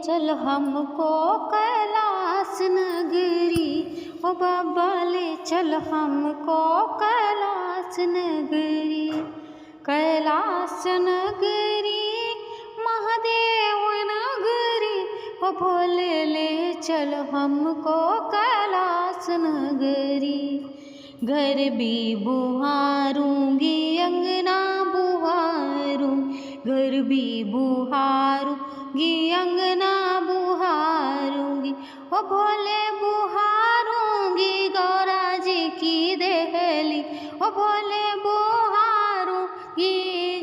चल हमको कैलाश नगरी, ओ बाबा ले चल हमको कैलाश नगरी। कैलाश नगरी महादेव नगरी, ओ भोले ले चल हमको कैलाश नगरी। घर भी बुहारूंगी अंगना बुहारूं, घर भी बुहारूंगी अंगना बुहारूंगी, ओ भोले बुहारूंगी गौरा जी की देहली, ओ भोले बुहारूंगी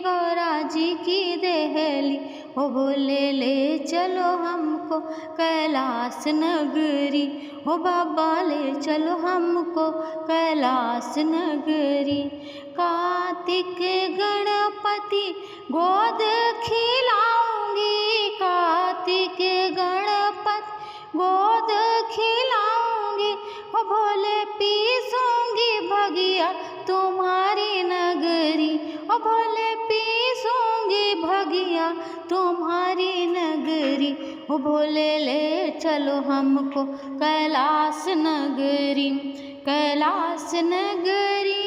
गौरा जी की देहली। ओ भोले ले चलो हमको कैलाश नगरी, ओ बाबा ले चलो हमको कैलाश नगरी। कार्तिक गणपति गोद खिलाऊंगी, कार्तिक गणपति गोद खिलाऊंगी, ओ भोले पीसूंगी भगिया तुम्हारी नगरी, ओ भोले पीसूंगी भगिया तुम्हारी नगरी। ओ भोले ले चलो हमको कैलाश नगरी, कैलाश नगरी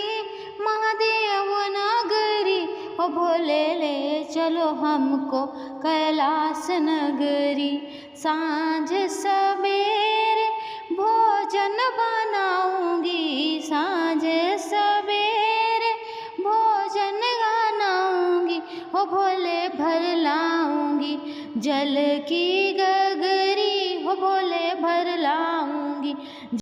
महादेव नगरी, ओ भोले ले चलो हमको कैलाश नगरी। सांझ सवेरे भोजन बनाऊंगी, सांझ सवेरे भोजन बनाऊंगी, ओ भोले भर लाऊंगी जल की